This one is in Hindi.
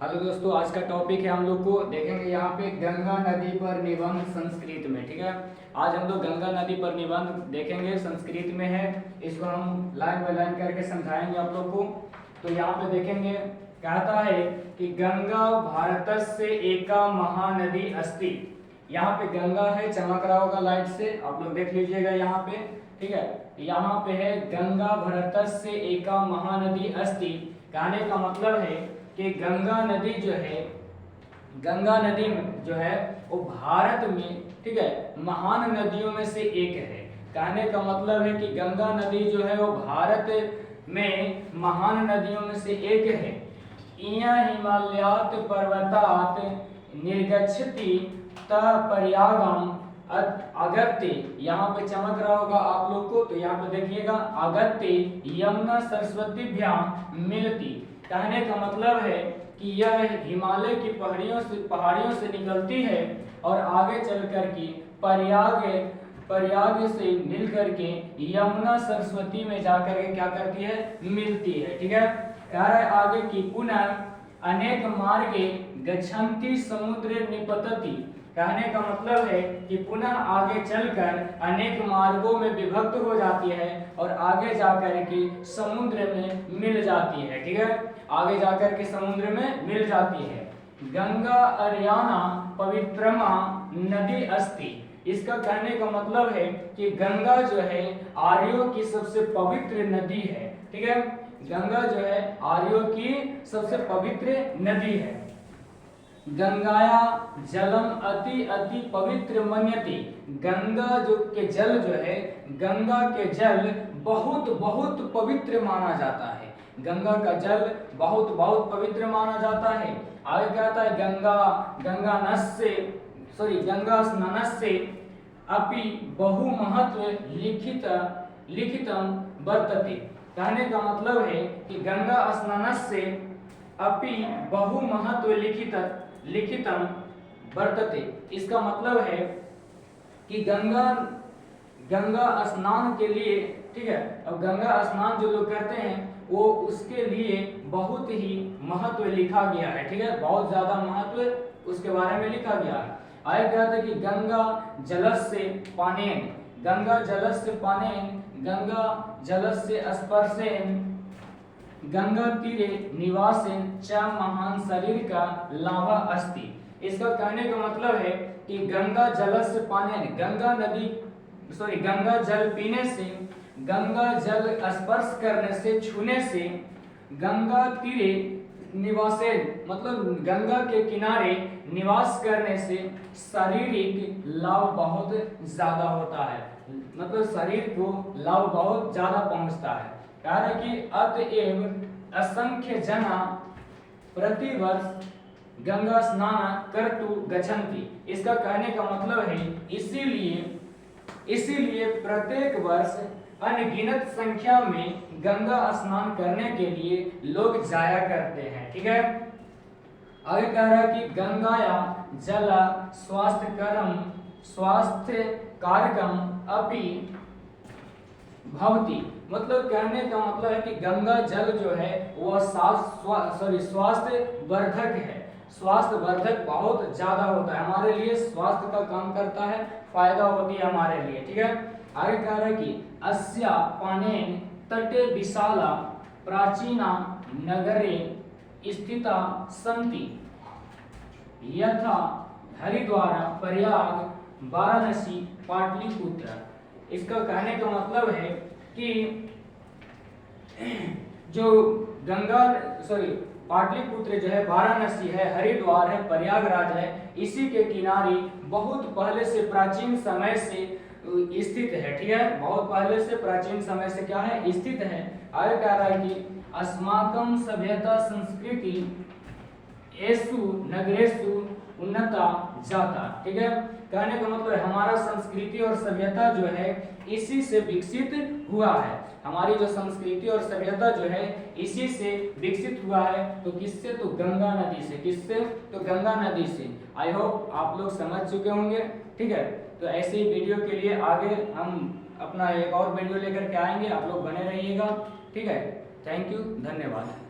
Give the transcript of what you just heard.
हेलो दोस्तों, आज का टॉपिक है हम लोग को देखेंगे यहाँ पे गंगा नदी पर निबंध संस्कृत में। ठीक है, आज हम लोग गंगा नदी पर निबंध देखेंगे, संस्कृत में है। इसको हम लाइन बाय लाइन करके समझाएंगे आप लोग को। तो यहाँ पे देखेंगे, कहता है कि गंगा भारतस्य एका महानदी अस्ति। यहाँ पे गंगा है, चमक रहा होगा लाइट से, आप लोग देख लीजिएगा यहाँ पे। ठीक है, यहाँ पे है गंगा भारतस्य एका महानदी अस्ति। कहने का मतलब है कि गंगा नदी जो है, गंगा नदी जो है वो भारत में, ठीक है, महान नदियों में से एक है। कहने का मतलब है कि गंगा नदी जो है वो भारत में महान नदियों में से एक है। इया हिमालयात पर्वतात निर्गच्छति तः प्रयागम अगत्य। यहाँ पे चमक रहा होगा आप लोग को, तो यहाँ पे देखिएगा, अगत्य यमुना सरस्वती भ्याम मिलती। कहने का मतलब है कि यह हिमालय की पहाड़ियों से निकलती है और आगे चल कर के प्रयाग से मिल करके यमुना सरस्वती में जाकर के क्या करती है, मिलती है। ठीक है, कह रहा है आगे की पुनः अनेक मार्गे गच्छन्ति समुद्र निपतति। कहने का मतलब है कि पुनः आगे चलकर अनेक मार्गों में विभक्त हो जाती है और आगे जाकर के समुद्र में मिल जाती है। ठीक है, आगे जाकर के समुद्र में मिल जाती है। गंगा अर्याना पवित्रमा नदी अस्ति। इसका कहने का मतलब है कि गंगा जो है आर्यों की सबसे पवित्र नदी है। ठीक है, गंगा जो है आर्यों की सबसे पवित्र नदी है। गंगाया जलम अति अति पवित्र मन्यते। गंगा जो के जल जो है, गंगा के जल बहुत बहुत पवित्र माना जाता है। गंगा का जल बहुत बहुत पवित्र माना जाता है। आगे कहता है गंगा स्नानस्य अपि बहु महत्व लिखितम वर्तते। कहने का मतलब है कि गंगा स्नानस्य अपि बहु महत्व लिखितम वर्तते। इसका मतलब है कि गंगा स्नान के लिए, ठीक है, अब गंगा स्नान जो लोग करते हैं वो उसके लिए बहुत ही महत्व लिखा गया है। ठीक है, बहुत ज्यादा महत्व उसके बारे में लिखा गया है। आगे कहता है कि गंगा जलस्य पानेन। गंगा जलस्य पानेन, गंगा जलस्य स्पर्शेन, गंगा तीरे निवासेन च महान शरीर का लाभ अस्ति। इसका कहने का मतलब है कि गंगा जलस्य पानेन, गंगा जल पीने से, गंगा जल स्पर्श करने से, छूने से, गंगा तीरे निवासेन मतलब गंगा के किनारे निवास करने से शारीरिक लाभ बहुत ज्यादा होता है। मतलब शरीर को लाभ बहुत ज्यादा पहुंचता है। कह रहे कि अतएव असंख्य जना प्रतिवर्ष गंगा स्नान करतु गच्छन्ति। इसका कहने का मतलब है इसीलिए प्रत्येक वर्ष अनगिनत संख्या में गंगा स्नान करने के लिए लोग जाया करते हैं। ठीक है, आगे कह रहा है कि गंगाया जल स्वास्थ्य कारकम अपि भवति। मतलब कहने का मतलब है कि गंगा जल जो है वह स्वास्थ्य वर्धक है। स्वास्थ्य वर्धक बहुत ज्यादा होता है, हमारे लिए स्वास्थ्य का काम करता है, फायदा होती है हमारे लिए। ठीक है, आगे कह रहा है कि अस्या पानेन तटे विशाला प्राचीना नगरे स्थिता सन्ति यथा हरिद्वार प्रयाग वाराणसी पाटलिपुत्र। इसका कहने का मतलब है कि जो पाटलिपुत्र जो है, वाराणसी है, हरिद्वार है, प्रयागराज है, इसी के किनारे बहुत पहले से प्राचीन समय से स्थित है। ठीक है, बहुत पहले से प्राचीन समय से क्या है, स्थित है। आगे कह रहा है कि अस्माकं सभ्यता संस्कृति एसु नगरेशु उन्नता जाता। ठीक है, कहने का मतलब हमारा संस्कृति और सभ्यता जो है इसी से विकसित हुआ है। हमारी जो संस्कृति और सभ्यता जो है इसी से विकसित हुआ है। तो किससे, तो गंगा नदी से। किससे, तो गंगा नदी से। आई होप आप लोग समझ चुके होंगे। ठीक है, तो ऐसे ही वीडियो के लिए आगे हम अपना एक और वीडियो लेकर के आएंगे, आप लोग बने रहिएगा। ठीक है, थैंक यू, धन्यवाद।